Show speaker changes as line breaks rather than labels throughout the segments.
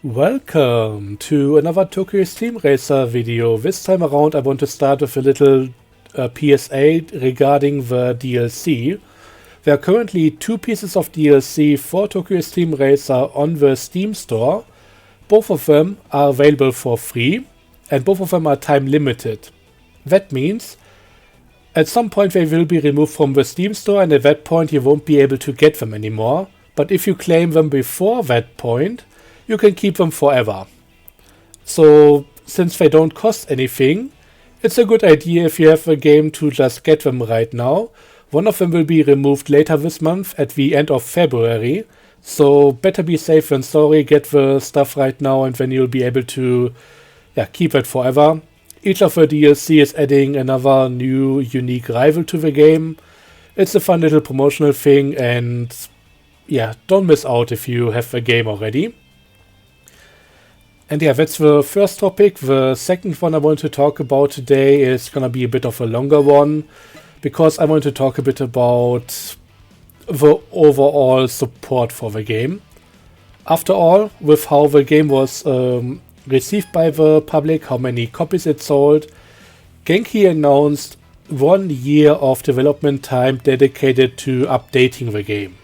Welcome to another Tokyo Xtreme Racer video. This time around I want to start with a little PSA regarding the DLC. There are currently two pieces of DLC for Tokyo Xtreme Racer on the Steam store. Both of them are available for free and both of them are time limited. That means at some point they will be removed from the Steam store and at that point you won't be able to get them anymore. But if you claim them before that point, you can keep them forever. So, since they don't cost anything, it's a good idea if you have a game to just get them right now. One of them will be removed later this month at the end of February. So, better be safe than sorry, get the stuff right now and then you'll be able to keep it forever. Each of the DLC is adding another new unique rival to the game. It's a fun little promotional thing and don't miss out if you have the game already. And that's the first topic. The second one I want to talk about today is gonna be a bit of a longer one, because I want to talk a bit about the overall support for the game. After all, with how the game was received by the public, how many copies it sold, Genki announced 1 year of development time dedicated to updating the game,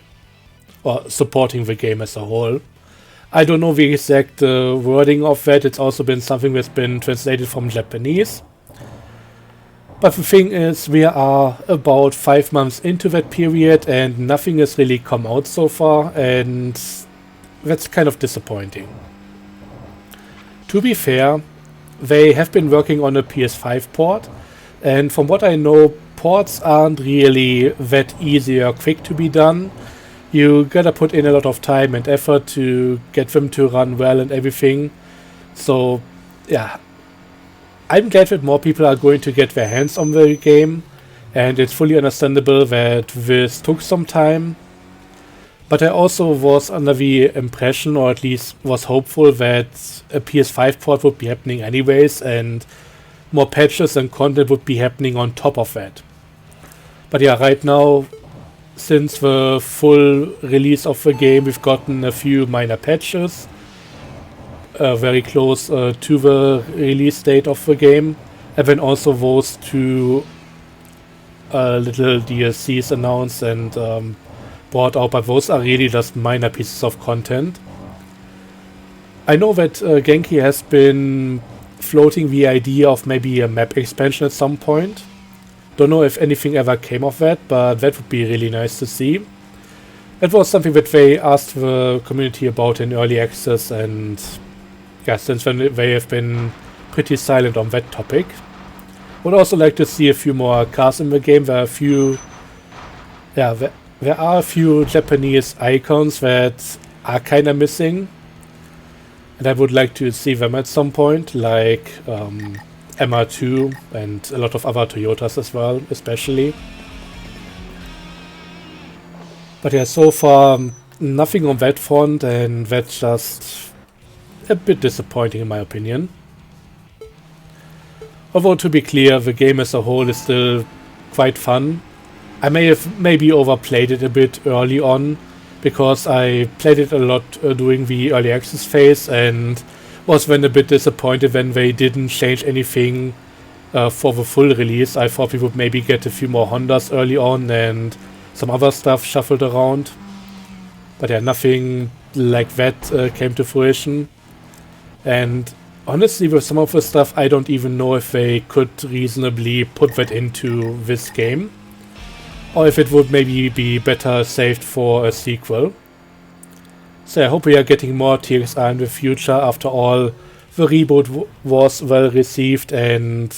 or supporting the game as a whole. I don't know the exact wording of that. It's also been something that's been translated from Japanese. But the thing is, we are about 5 months into that period and nothing has really come out so far, and that's kind of disappointing. To be fair, they have been working on a PS5 port, and from what I know, ports aren't really that easy or quick to be done. You gotta put in a lot of time and effort to get them to run well and everything. So, I'm glad that more people are going to get their hands on the game, and it's fully understandable that this took some time. But I also was under the impression, or at least was hopeful, that a PS5 port would be happening anyways, and more patches and content would be happening on top of that. But right now, since the full release of the game, we've gotten a few minor patches, very close to the release date of the game, and then also those two little DLCs announced and brought out, but those are really just minor pieces of content. I know that Genki has been floating the idea of maybe a map expansion at some point. Don't know if anything ever came of that, but that would be really nice to see. That was something that they asked the community about in early access, and since then they have been pretty silent on that topic. Would also like to see a few more cars in the game. There are a few Japanese icons that are kinda missing, and I would like to see them at some point, like MR2 and a lot of other Toyotas as well, especially. But so far nothing on that front, and that's just a bit disappointing in my opinion. Although, to be clear, the game as a whole is still quite fun. I may have maybe overplayed it a bit early on, because I played it a lot during the early access phase and was then a bit disappointed when they didn't change anything for the full release. I thought we would maybe get a few more Hondas early on and some other stuff shuffled around. But nothing like that came to fruition. And honestly, with some of the stuff, I don't even know if they could reasonably put that into this game, or if it would maybe be better saved for a sequel. So I hope we are getting more TXR in the future. After all, the reboot was well received, and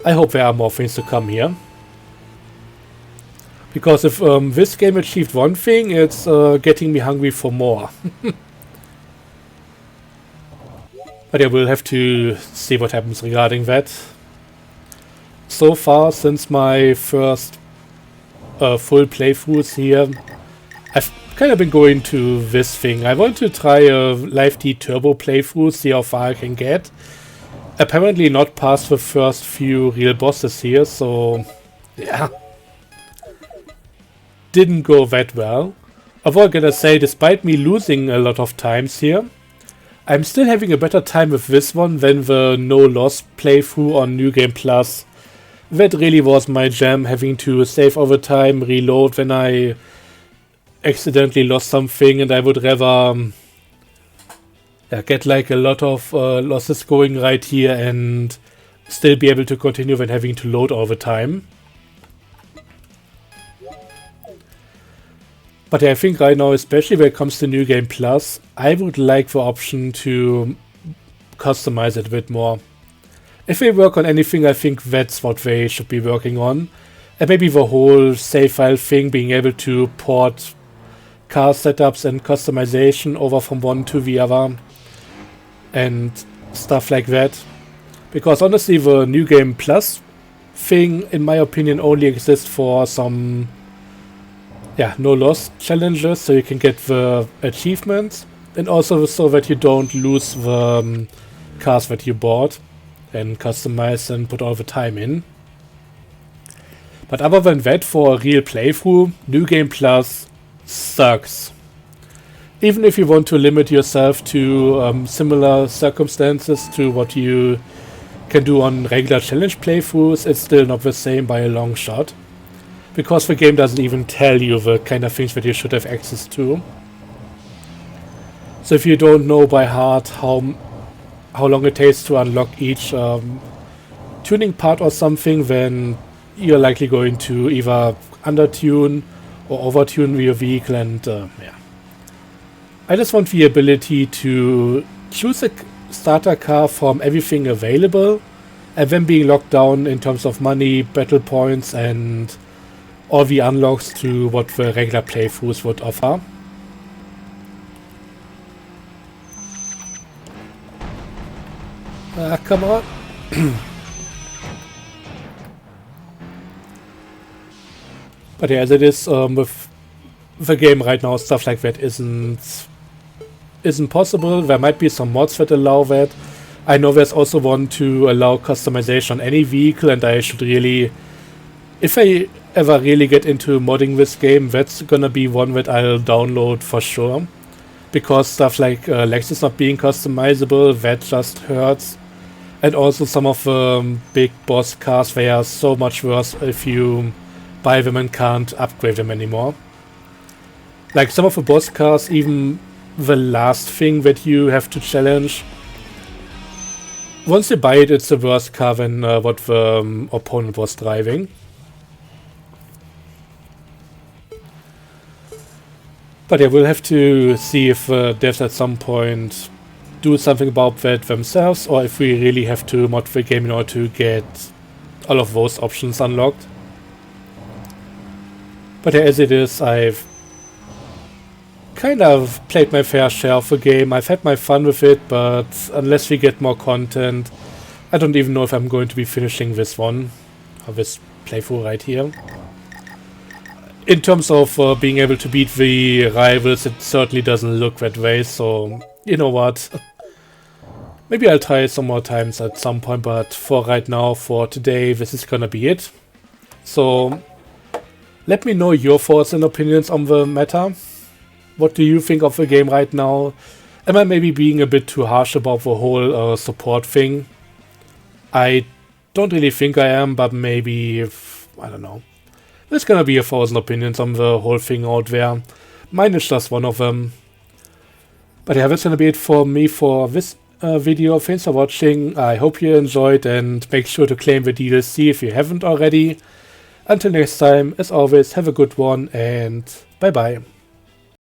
I hope there are more things to come here. Because if this game achieved one thing, it's getting me hungry for more. But we'll have to see what happens regarding that. So far, since my first full playthroughs here, I've kind of been going to this thing. I want to try a Live D Turbo playthrough, see how far I can get. Apparently not past the first few real bosses here, so didn't go that well. Although I'm gonna say, despite me losing a lot of times here, I'm still having a better time with this one than the no loss playthrough on New Game Plus. That really was my jam, having to save over time, reload when I accidentally lost something, and I would rather get like a lot of losses going right here and still be able to continue than having to load all the time. But I think right now, especially when it comes to New Game Plus, I would like the option to customize it a bit more. If they work on anything, I think that's what they should be working on. And maybe the whole save file thing, being able to port car setups and customization over from one to the other and stuff like that. Because honestly, the New Game Plus thing, in my opinion, only exists for some no loss challenges, so you can get the achievements, and also so that you don't lose the cars that you bought and customize and put all the time in. But other than that, for a real playthrough, New Game Plus sucks. Even if you want to limit yourself to similar circumstances to what you can do on regular challenge playthroughs, it's still not the same by a long shot. Because the game doesn't even tell you the kind of things that you should have access to. So if you don't know by heart how long it takes to unlock each tuning part or something, then you're likely going to either undertune or overtune your vehicle, and I just want the ability to choose a starter car from everything available, and then being locked down in terms of money, battle points, and all the unlocks to what the regular playthroughs would offer. Come on. But yeah, as it is with the game right now, stuff like that isn't possible. There might be some mods that allow that. I know there's also one to allow customization on any vehicle, and I should really, if I ever really get into modding this game, that's gonna be one that I'll download for sure. Because stuff like Lexus not being customizable, that just hurts. And also some of the big boss cars, they are so much worse if you buy them and can't upgrade them anymore. Like some of the boss cars, even the last thing that you have to challenge, once you buy it, it's the worst car than what the opponent was driving. But yeah, we'll have to see if devs at some point do something about that themselves, or if we really have to mod the game in order to get all of those options unlocked. But yeah, as it is, I've kind of played my fair share of the game. I've had my fun with it, but unless we get more content, I don't even know if I'm going to be finishing this one, or this playthrough right here. In terms of being able to beat the rivals, it certainly doesn't look that way, so you know what. Maybe I'll try some more times at some point, but for right now, for today, this is gonna be it. So let me know your thoughts and opinions on the matter. What do you think of the game right now? Am I maybe being a bit too harsh about the whole support thing? I don't really think I am, but maybe, I don't know. There's gonna be 1,000 opinions on the whole thing out there. Mine is just one of them. But yeah, that's gonna be it for me for this video. Thanks for watching. I hope you enjoyed, and make sure to claim the DLC if you haven't already. Until next time, as always, have a good one, and bye bye.